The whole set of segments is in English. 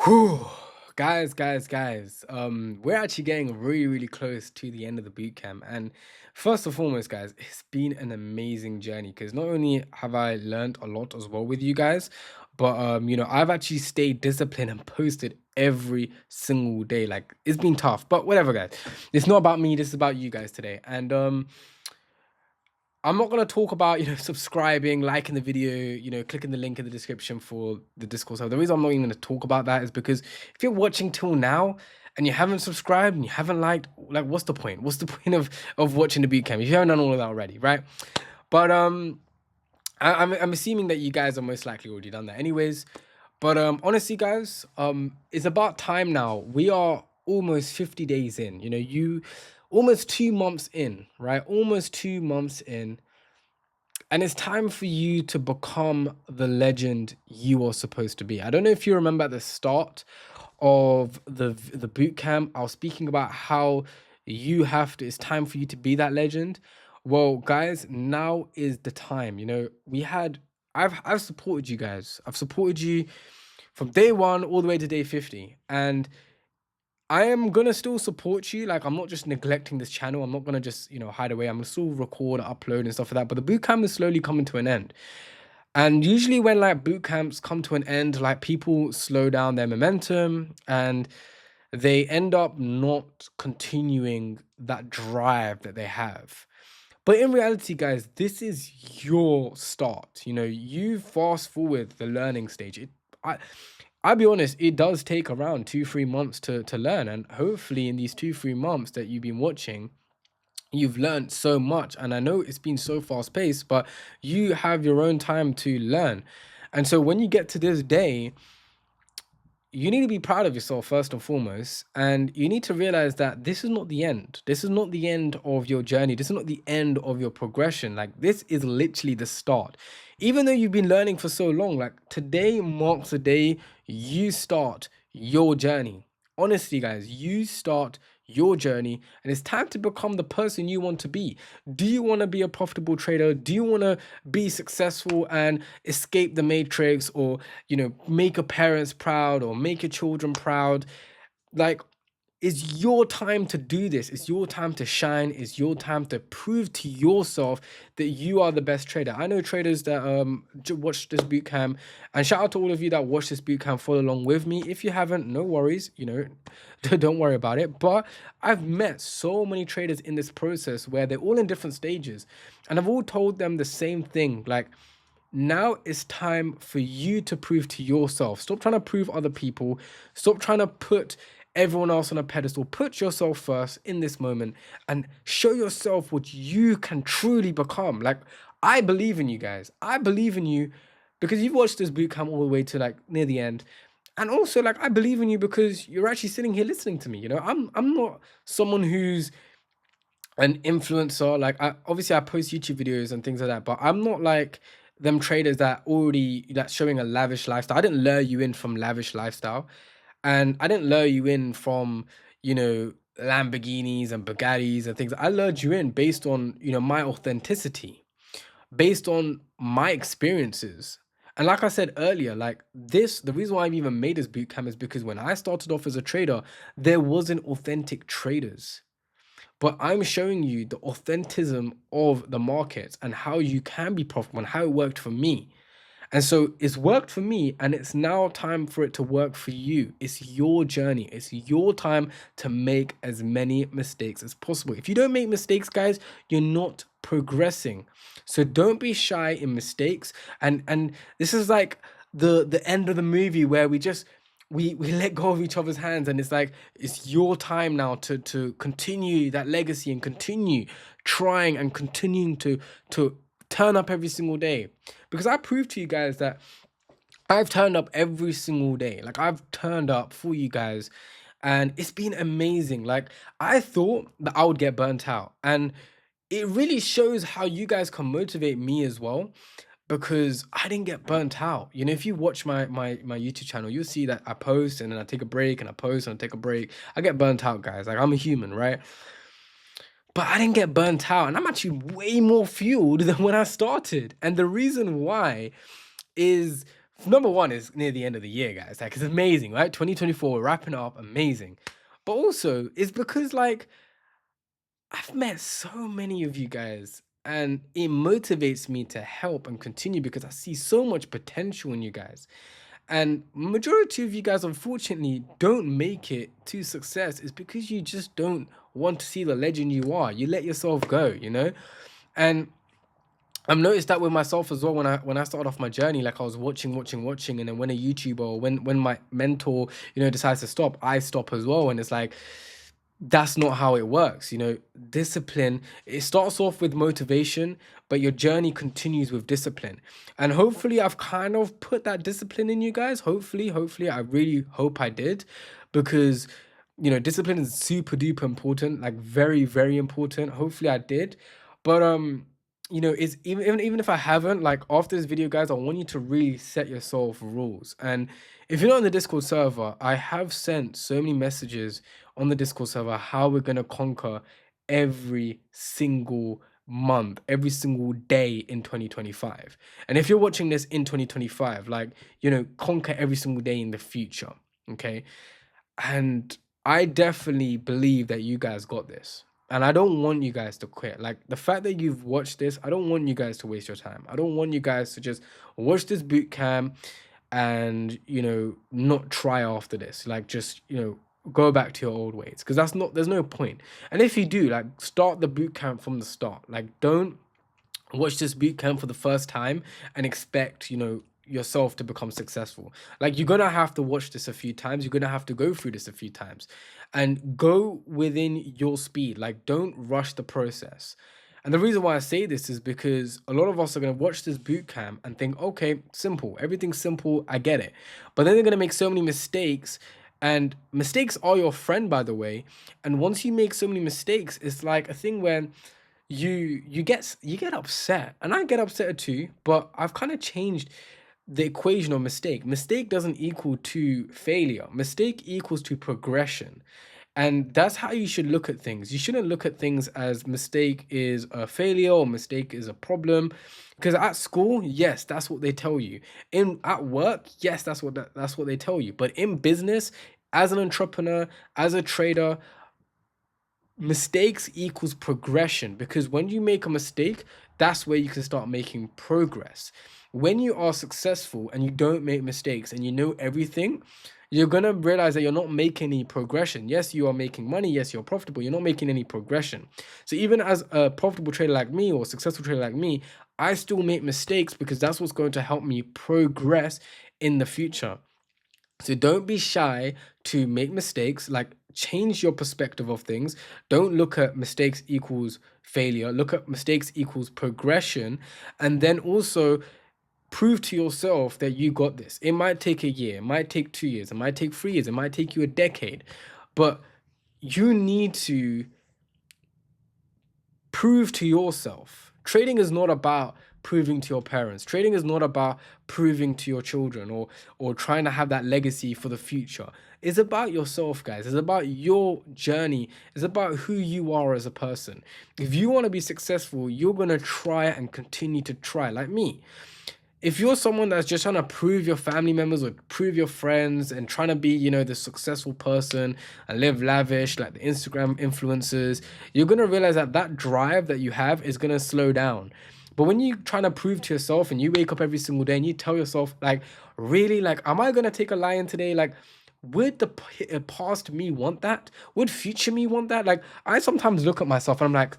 Whew. Guys, we're actually getting really, really close to the end of the boot camp. And first and foremost, guys, it's been an amazing journey because not only have I learned a lot as well with you guys, but I've actually stayed disciplined and posted every single day. Like it's been tough, but whatever, guys. It's not about me, this is about you guys today. And I'm not gonna talk about subscribing, liking the video, clicking the link in the description for the Discord server. The reason I'm not even gonna talk about that is because if you're watching till now and you haven't subscribed and you haven't liked, like, what's the point? What's the point of watching the bootcamp if you haven't done all of that already, right? But I'm assuming that you guys are most likely already done that, anyways. But honestly, guys, it's about time now. We are almost 50 days in. You almost 2 months in, right? Almost 2 months in. And it's time for you to become the legend you are supposed to be. I don't know if you remember at the start of the boot camp, I was speaking about how it's time for you to be that legend. Well, guys, now is the time. I've supported you guys. I've supported you from day one all the way to day 50. And I am gonna still support you. Like, I'm not just neglecting this channel. I'm not gonna just, hide away. I'm gonna still record, upload, and stuff like that. But the boot camp is slowly coming to an end. And usually when like boot camps come to an end, like people slow down their momentum and they end up not continuing that drive that they have. But in reality, guys, this is your start. You fast forward the learning stage. I'll be honest, it does take around 2, 3 months to learn. And hopefully in these 2, 3 months that you've been watching, you've learned so much. And I know it's been so fast paced, but you have your own time to learn. And so when you get to this day, you need to be proud of yourself first and foremost. And you need to realize that this is not the end. This is not the end of your journey. This is not the end of your progression. Like, this is literally the start. Even though you've been learning for so long, like, today marks the day you start your journey. Honestly, guys, you start your journey and it's time to become the person you want to be. Do you want to be a profitable trader? Do you want to be successful and escape the matrix, or make your parents proud or make your children proud? Like, it's your time to do this. It's your time to shine. It's your time to prove to yourself that you are the best trader. I know traders that watch this bootcamp, and shout out to all of you that watch this bootcamp, follow along with me. If you haven't, no worries, don't worry about it. But I've met so many traders in this process where they're all in different stages, and I've all told them the same thing. Like, now it's time for you to prove to yourself. Stop trying to prove other people. Stop trying to put everyone else on a pedestal. Put yourself first in this moment and show yourself what you can truly become. Like, I believe in you guys. I believe in you because you've watched this bootcamp all the way to like near the end. And also, like, I believe in you because you're actually sitting here listening to me. I'm not someone who's an influencer. Like, obviously I post YouTube videos and things like that, but I'm not like them traders that's showing a lavish lifestyle. I didn't lure you in from lavish lifestyle, and I didn't lure you in from Lamborghinis and Bugattis and things. I lured you in based on my authenticity, based on my experiences. And like I said earlier, like, the reason why I've even made this bootcamp is because when I started off as a trader, there wasn't authentic traders. But I'm showing you the authentism of the markets and how you can be profitable and how it worked for me. And so it's worked for me, and it's now time for it to work for you. It's your journey. It's your time to make as many mistakes as possible. If you don't make mistakes, guys, you're not progressing. So don't be shy in mistakes. And this is like the end of the movie where we let go of each other's hands, and it's like it's your time now to continue that legacy and continue trying and continuing to turn up every single day. Because I proved to you guys that I've turned up every single day. Like, I've turned up for you guys, and it's been amazing. Like, I thought that I would get burnt out, and it really shows how you guys can motivate me as well, because I didn't get burnt out. If you watch my YouTube channel, you'll see that I post and then I take a break and I post and I take a break. I get burnt out, guys. Like, I'm a human, right? But I didn't get burnt out, and I'm actually way more fueled than when I started. And the reason why is number one is near the end of the year, guys. Like, it's amazing, right? 2024, we're wrapping up, amazing. But also, it's because like I've met so many of you guys, and it motivates me to help and continue because I see so much potential in you guys. And majority of you guys, unfortunately, don't make it to success. Is because you just don't want to see the legend you are. You let yourself go, you know? And I've noticed that with myself as well. When I started off my journey, like I was watching, and then when a YouTuber or when my mentor, decides to stop, I stop as well. And it's like that's not how it works. Discipline, it starts off with motivation, but your journey continues with discipline. And hopefully I've kind of put that discipline in you guys. Hopefully, I really hope I did, because discipline is super duper important, like very, very important. Hopefully I did. But it's even if I haven't, like after this video, guys, I want you to really set yourself rules. And if you're not on the Discord server, I have sent so many messages on the Discord server how we're gonna conquer every single month, every single day in 2025. And if you're watching this in 2025, like, conquer every single day in the future. Okay. And I definitely believe that you guys got this. And I don't want you guys to quit. Like the fact that you've watched this, I don't want you guys to waste your time. I don't want you guys to just watch this boot camp and, not try after this. Like just, go back to your old ways. Because there's no point. And if you do, like start the boot camp from the start. Like don't watch this boot camp for the first time and expect, yourself to become successful. Like you're gonna have to watch this a few times. You're gonna have to go through this a few times, and go within your speed. Like don't rush the process. And the reason why I say this is because a lot of us are going to watch this boot camp and think, okay, simple, everything's simple, I get it. But then they're going to make so many mistakes, and mistakes are your friend, by the way. And once you make so many mistakes, it's like a thing where you get upset, and I get upset too, but I've kind of changed the equation of mistake. Mistake doesn't equal to failure. Mistake equals to progression. And that's how you should look at things. You shouldn't look at things as mistake is a failure or mistake is a problem. Because at school, yes, that's what they tell you. At work, yes, that's what they tell you. But in business, as an entrepreneur, as a trader, mistakes equals progression, because when you make a mistake, that's where you can start making progress. When you are successful and you don't make mistakes and you know everything, you're gonna realize that you're not making any progression. Yes, you are making money. Yes, you're profitable. You're not making any progression. So even as a profitable trader like me or a successful trader like me, I still make mistakes because that's what's going to help me progress in the future. So don't be shy to make mistakes, like change your perspective of things. Don't look at mistakes equals failure. Look at mistakes equals progression. And then also prove to yourself that you got this. It might take a year, it might take 2 years, it might take 3 years, it might take you a decade. But you need to prove to yourself. Trading is not about proving to your parents. Trading is not about proving to your children or trying to have that legacy for the future. It's about yourself, guys. It's about your journey. It's about who you are as a person. If you want to be successful, you're going to try and continue to try, like me. If you're someone that's just trying to prove your family members or prove your friends and trying to be, the successful person and live lavish like the Instagram influencers, you're going to realize that that drive that you have is going to slow down. But when you're trying to prove to yourself and you wake up every single day and you tell yourself, like, really, like, am I going to take a lion today? Like, would the past me want that? Would future me want that? Like, I sometimes look at myself and I'm like,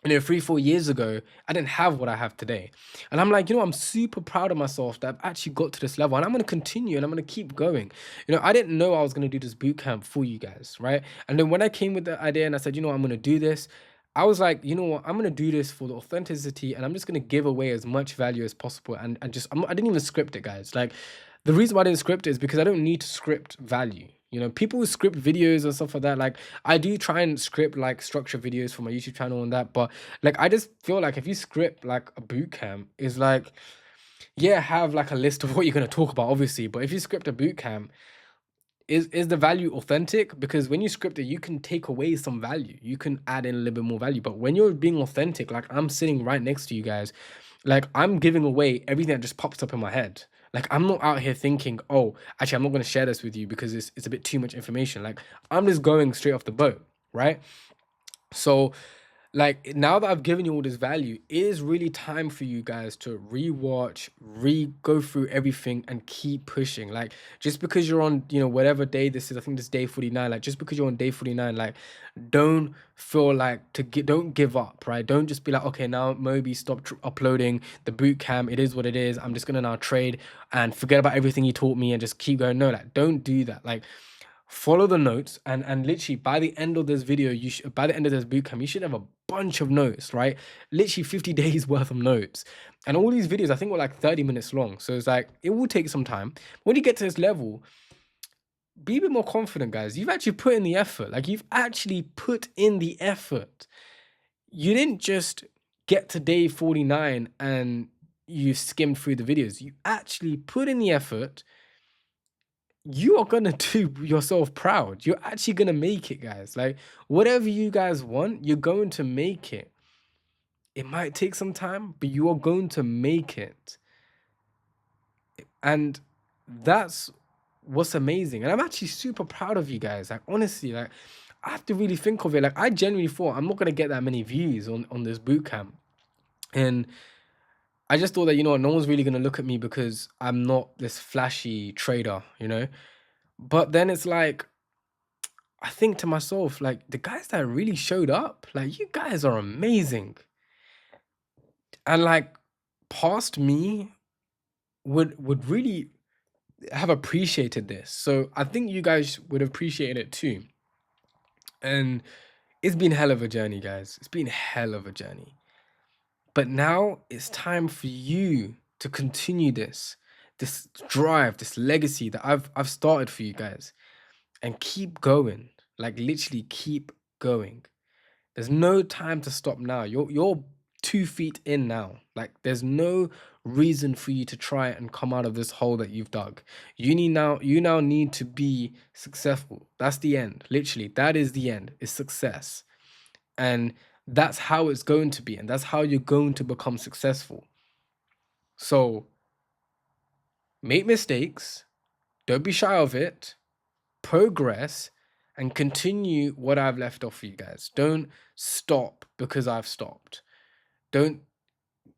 3, 4 years ago, I didn't have what I have today. And I'm like, I'm super proud of myself that I've actually got to this level, and I'm going to continue and I'm going to keep going. I didn't know I was going to do this boot camp for you guys, right? And then when I came with the idea and I said, I'm going to do this, I was like, you know what, I'm going to do this for the authenticity, and I'm just going to give away as much value as possible. And I didn't even script it, guys. Like, the reason why I didn't script it is because I don't need to script value. People who script videos and stuff like that, like I do try and script like structure videos for my YouTube channel and that, but like I just feel like if you script like a boot camp, is like, yeah, have like a list of what you're going to talk about, obviously, but if you script a boot camp, is the value authentic? Because when you script it, you can take away some value, you can add in a little bit more value. But when you're being authentic, like I'm sitting right next to you guys, like I'm giving away everything that just pops up in my head. Like, I'm not out here thinking, oh, actually, I'm not going to share this with you because it's a bit too much information. Like, I'm just going straight off the boat, right? So, like, now that I've given you all this value, it is really time for you guys to rewatch, go through everything and keep pushing. Like, just because you're on, whatever day this is, I think this is day 49, like, just because you're on day 49, like, don't feel like don't give up, right? Don't just be like, okay, now Moby stopped uploading the boot camp. It is what it is. I'm just gonna now trade and forget about everything he taught me and just keep going. No, like, don't do that. Like, follow the notes, and literally by the end of this video, by the end of this bootcamp, you should have a bunch of notes, right? Literally 50 days worth of notes. And all these videos, I think, were like 30 minutes long. So it's like, it will take some time. When you get to this level, be a bit more confident, guys. You've actually put in the effort. Like, you've actually put in the effort. You didn't just get to day 49 and you skimmed through the videos. You actually put in the effort. You are gonna do yourself proud. You're actually gonna make it, guys. Like, whatever you guys want, you're going to make it. It might take some time, but you are going to make it. And that's what's amazing. And I'm actually super proud of you guys. Like, honestly, like, I have to really think of it. Like, I genuinely thought I'm not gonna get that many views on this bootcamp. And I just thought that, no one's really gonna look at me because I'm not this flashy trader. But then it's like, I think to myself, like, the guys that really showed up, like, you guys are amazing. And like, past me would really have appreciated this. So I think you guys would appreciate it too. And it's been hell of a journey, guys. It's been hell of a journey. But now it's time for you to continue this drive, this legacy that I've started for you guys, and keep going. Like, literally keep going. There's no time to stop now. You're 2 feet in now. Like, there's no reason for you to try and come out of this hole that you've dug. You now need to be successful. That's the end. Literally, that is the end. It's success. And that's how it's going to be. And that's how you're going to become successful. So make mistakes. Don't be shy of it. Progress and continue what I've left off for you guys. Don't stop because I've stopped. Don't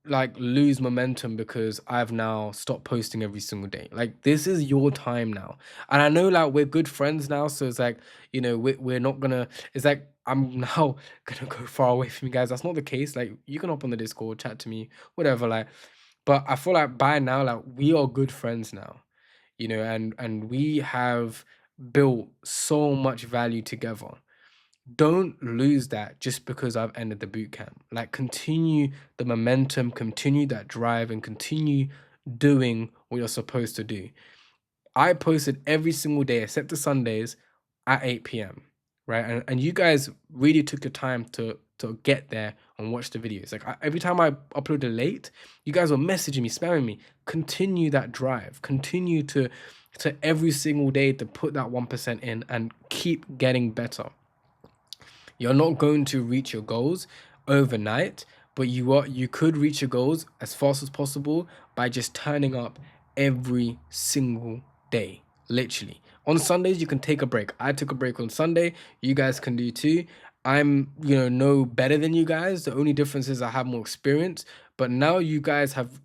like lose momentum because I've now stopped posting every single day. Like, this is your time now. And I know, like, we're good friends now, so it's like, we're not gonna, it's like, I'm now gonna go far away from you guys. That's not the case. Like, you can hop on the Discord, chat to me, whatever, like, but I feel like by now, like, we are good friends now, and we have built so much value together. Don't lose that just because I've ended the boot camp. Like, continue the momentum, continue that drive, and continue doing what you're supposed to do. I posted every single day except the Sundays at 8 p.m. Right, and you guys really took your time to get there and watch the videos. Like, every time I uploaded late, you guys were messaging me, spamming me. Continue that drive. Continue to every single day to put that 1% in and keep getting better. You're not going to reach your goals overnight, but you could reach your goals as fast as possible by just turning up every single day. Literally. On Sundays, you can take a break. I took a break on Sunday. You guys can do too. I'm, no better than you guys. The only difference is I have more experience. But now you guys have,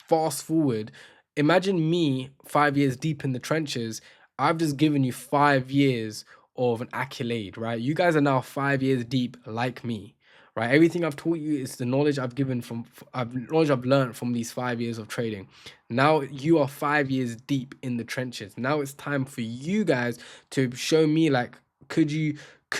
fast forward. Imagine me 5 years deep in the trenches. I've just given you 5 years of an accolade, right? You guys are now 5 years deep like me, right? Everything I've taught you is the knowledge I've given knowledge I've learned from these 5 years of trading. Now you are 5 years deep in the trenches. Now it's time for you guys to show me, like, can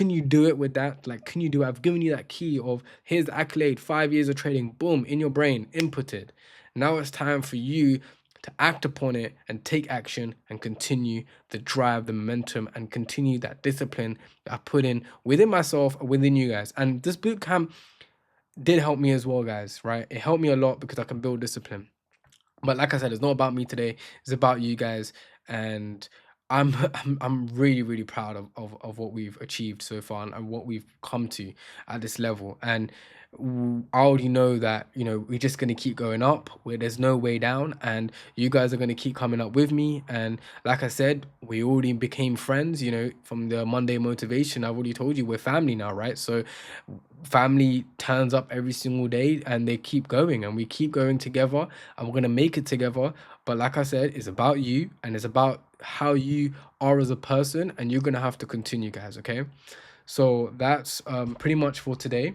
you do it with that? Like, can you do it? I've given you that key of, here's the accolade, 5 years of trading, boom, in your brain, inputted. Now it's time for you to act upon it and take action and continue the drive, the momentum, and continue that discipline that I put in within myself and within you guys. And this bootcamp did help me as well, guys, right? It helped me a lot because I can build discipline. But like I said, it's not about me today. It's about you guys. And I'm really really proud of what we've achieved so far, and what we've come to at this level. And I already know that, you know, we're just gonna keep going up where there's no way down, and you guys are gonna keep coming up with me. And like I said, we already became friends. You know, from the Monday motivation, I've already told you we're family now, right? So family turns up every single day, and they keep going, and we keep going together, and we're gonna make it together. But like I said, it's about you, and it's about how you are as a person, and you're gonna have to continue, guys. Okay, so that's pretty much for today.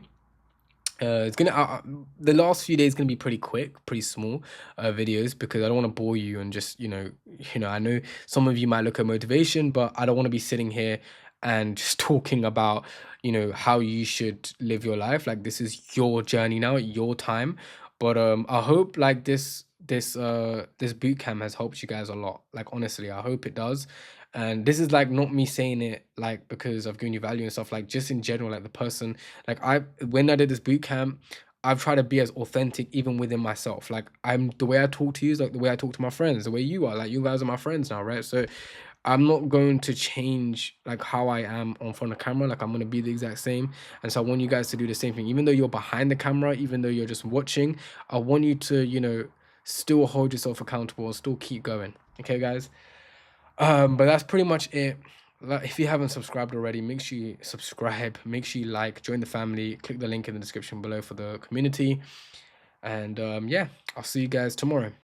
It's gonna the last few days gonna be pretty quick, pretty small videos, because I don't want to bore you, and just, I know some of you might look at motivation, but I don't want to be sitting here and just talking about, how you should live your life. Like, this is your journey now, your time. But I hope, like, this boot camp has helped you guys a lot. Like, honestly, I hope it does. And this is like not me saying it like because I've given you value and stuff, like just in general, like the person, like when I did this boot camp, I've tried to be as authentic even within myself. Like, I'm the way I talk to you is like the way I talk to my friends, the way you are. Like, you guys are my friends now, right? So I'm not going to change like how I am on front of camera. Like, I'm gonna be the exact same. And so I want you guys to do the same thing. Even though you're behind the camera, even though you're just watching, I want you to, still hold yourself accountable and still keep going. Okay, guys? But that's pretty much it. Like, if you haven't subscribed already, make sure you subscribe, make sure you like, join the family, click the link in the description below for the community. And yeah, I'll see you guys tomorrow.